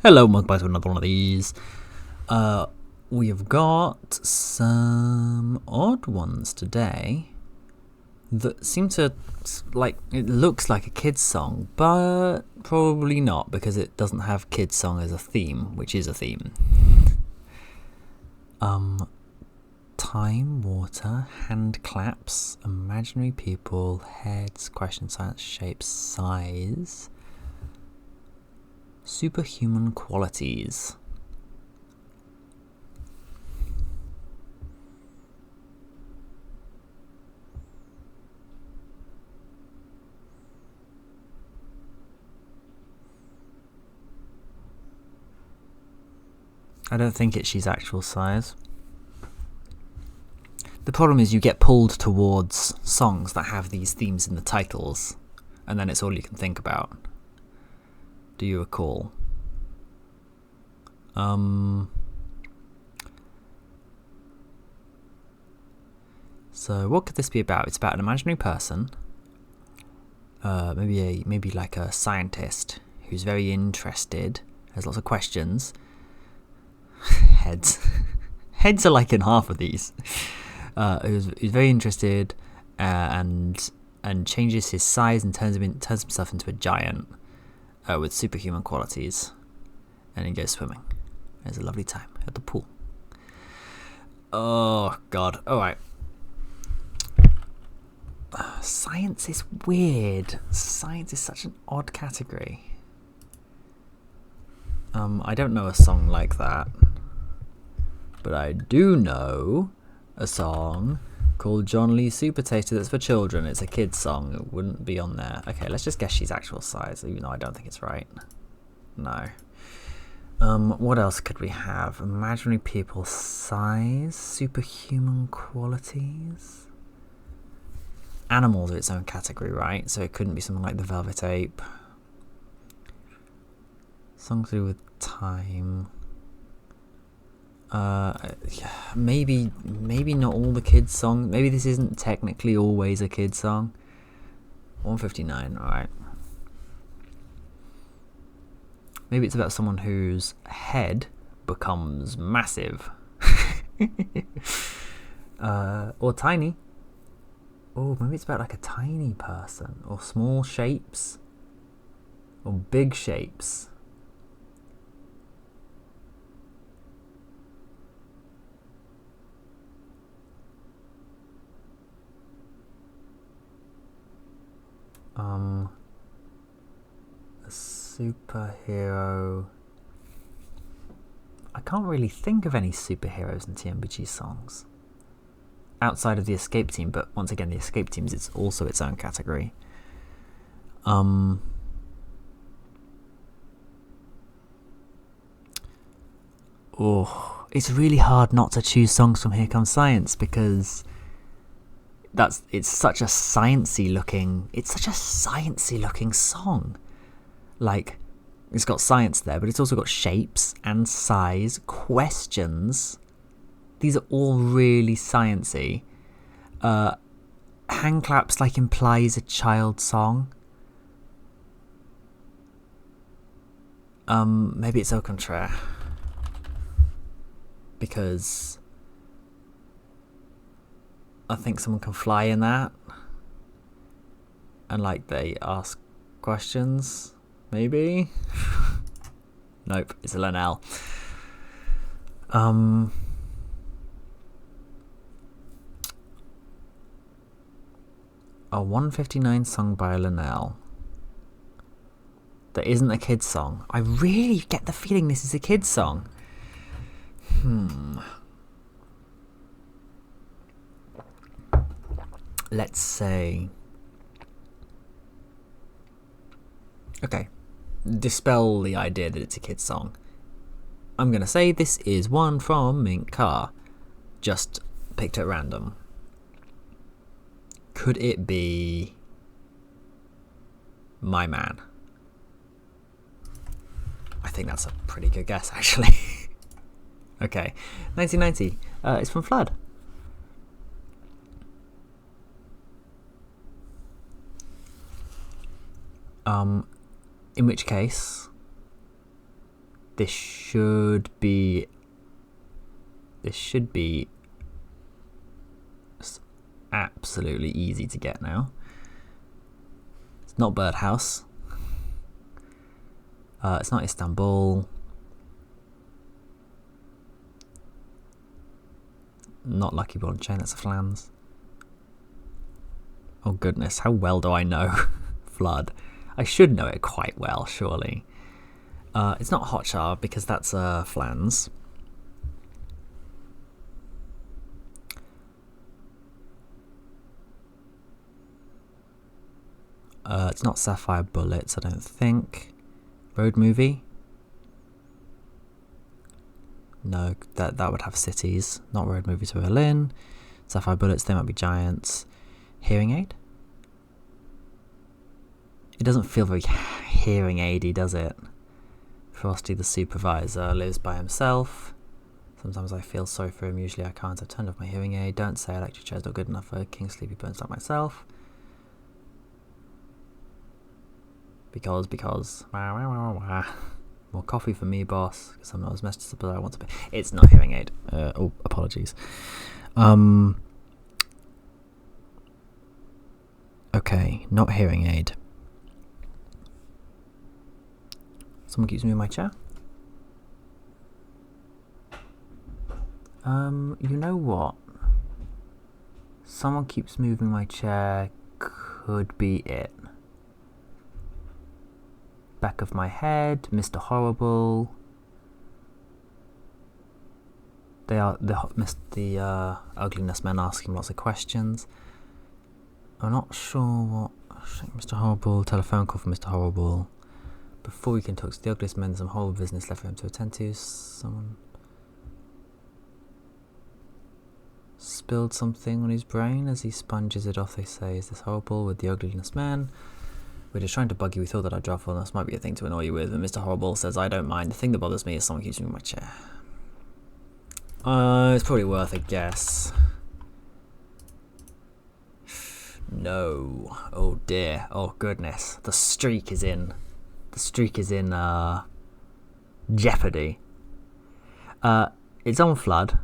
Hello, welcome back to another one of these. We have got some odd ones today that seem to, it looks like a kid's song, but probably not because it doesn't have kid's song as a theme, which is a theme. Time, water, hand claps, imaginary people, heads, question, science, shapes, size, superhuman qualities. I don't think it's she's actual size. The problem is you get pulled towards songs that have these themes in the titles, and then it's all you can think about. Do you recall? So what could this be about? It's about an imaginary person, maybe like a scientist who's very interested, has lots of questions. Heads are like in half of these. Who's very interested and changes his size and turns himself into a giant with superhuman qualities, and he goes swimming. It's a lovely time at the pool. Oh god! All right. Science is weird. Science is such an odd category. I don't know a song like that, but I do know a song called John Lee's Super Taster that's for children. It's a kid's song. It wouldn't be on there. Okay, let's just guess she's actual size, even though I don't think it's right. No. What else could we have? Imaginary people, size, superhuman qualities. Animals are its own category, right? So it couldn't be something like the Velvet Ape. Something to do with time. Maybe not all the kids' songs. Maybe this isn't technically always a kid's song. 159, alright. Maybe it's about someone whose head becomes massive. Or tiny. Oh, maybe it's about like a tiny person. Or small shapes. Or big shapes. A superhero. I can't really think of any superheroes in TMBG songs outside of the Escape Team, but once again, the Escape Team is also its own category. Oh, it's really hard not to choose songs from Here Comes Science because it's such a sciencey looking song. Like, it's got science there, but it's also got shapes and size, questions. These are all really sciencey. Hand claps implies a child song. Maybe it's au contraire. Because I think someone can fly in that. And they ask questions. Maybe? Nope, it's a Linnell. A 159 song by Linnell that isn't a kid's song. I really get the feeling this is a kid's song. Let's say... Okay. Dispel the idea that it's a kid's song. I'm going to say this is one from Mink Car. Just picked at random. Could it be My Man? I think that's a pretty good guess, actually. Okay. 1990. It's from Flood. In which case, This should be absolutely easy to get now. It's not Birdhouse. It's not Istanbul. Not Lucky Ball and Chain, that's a Flans. Oh goodness, how well do I know Flood? I should know it quite well, surely. It's not Hotchar because that's Flans. It's not Sapphire Bullets, I don't think. Road Movie? No, that would have cities. Not Road Movie to Berlin. Sapphire Bullets, they might be giants. Hearing Aid? It doesn't feel very hearing aidy, does it? Frosty the supervisor lives by himself. Sometimes I feel sorry for him, usually I can't. I've turned off my hearing aid. Don't say electric chair's not good enough for King Sleepy Bones like myself. Because. More coffee for me, boss, because I'm not as messed up as I want to be. It's not hearing aid. Oh, apologies. Okay, not hearing aid. Someone keeps moving my chair. You know what? Someone keeps moving my chair could be it. Back of my head, Mr. Horrible. They are the ugliness men asking lots of questions. I'm not sure what. Mr. Horrible, telephone call for Mr. Horrible. Before we can talk to the ugliest men, there's some horrible business left for him to attend to. Someone spilled something on his brain as he sponges it off. They say, is this horrible with the ugliness man? We're just trying to bug you. We thought that our draft on us might be a thing to annoy you with. And Mr. Horrible says, I don't mind. The thing that bothers me is someone keeps moving my chair. It's probably worth a guess. No. Oh dear. Oh goodness. The streak is in jeopardy. It's on Flood,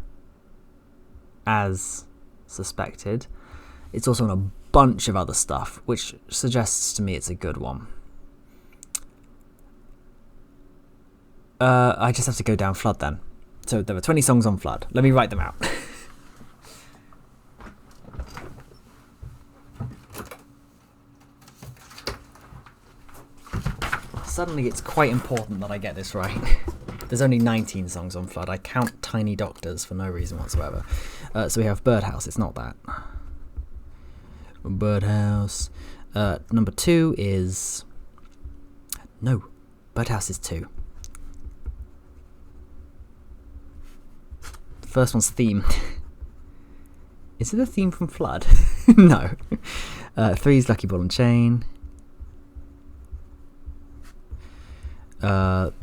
as suspected. It's also on a bunch of other stuff, which suggests to me it's a good one. I just have to go down Flood then. So there were 20 songs on Flood. Let me write them out. Suddenly it's quite important that I get this right. There's only 19 songs on Flood. I count Tiny Doctors for no reason whatsoever. So we have Birdhouse. It's not that. Birdhouse. Number 2 is... No. Birdhouse is 2. The first one's Theme. Is it a theme from Flood? No. 3 is Lucky Ball and Chain.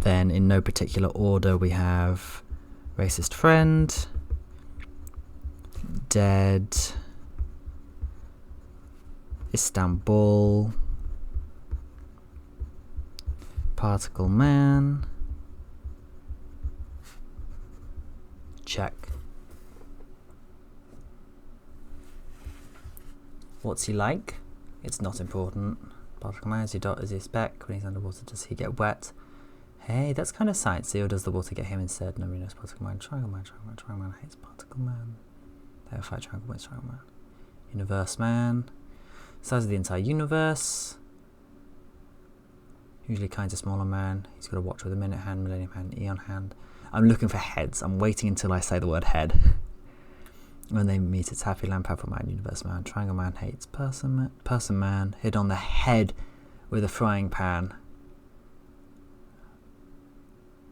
Then in no particular order we have Racist Friend, Dead, Istanbul, Particle Man, check. What's he like? It's not important. Particle Man, is he spec? When he's underwater, does he get wet? Hey, that's kind of sciencey, or does the water get him instead? Nobody knows. Particle Man, Triangle Man, Triangle Man, Triangle Man hates Particle Man. They have a fight, Triangle Man, Triangle Man. Universe Man. Size of the entire universe. Usually kinds of smaller man. He's got a watch with a minute hand, millennium hand, eon hand. I'm looking for heads. I'm waiting until I say the word head. When they meet, it's Happy Land, Powerful Man, Universe Man. Triangle Man hates Person Man. Hit on the head with a frying pan.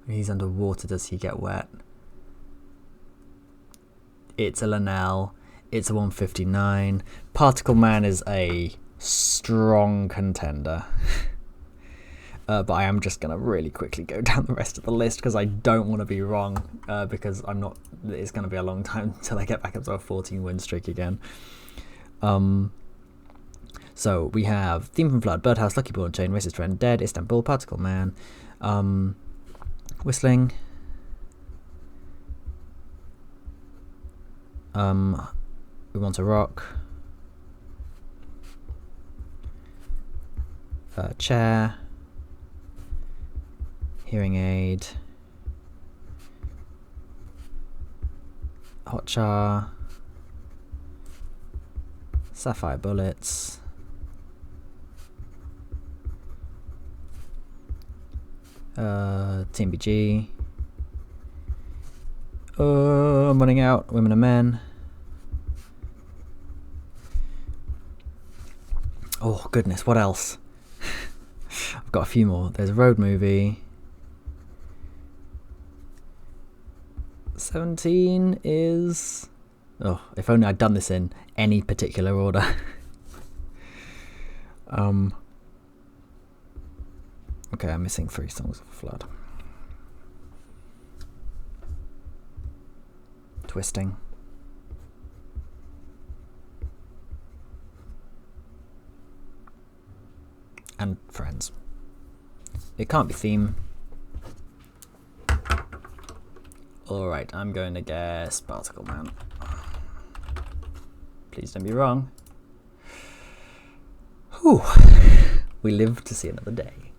When he's underwater, does he get wet? It's a Linnell. It's a 159. Particle Man is a strong contender. But I am just going to really quickly go down the rest of the list because I don't want to be wrong, because I'm not. It's going to be a long time until I get back up to a 14 win streak again. So we have Theme from Flood, Birdhouse, Lucky Ball and Chain, Racist Friend, Dead, Istanbul, Particle Man. Whistling. We want a rock. Chair. Hearing aid. Hotjar. Sapphire bullets. TMBG. I'm running out. Women and men. Oh goodness, what else? I've got a few more. There's a road movie. 17 is... Oh, if only I'd done this in any particular order. Okay, I'm missing 3 Songs of a Flood. Twisting. And Friends. It can't be Theme. Alright, I'm going to guess Particle Man. Please don't be wrong. Whew. We live to see another day.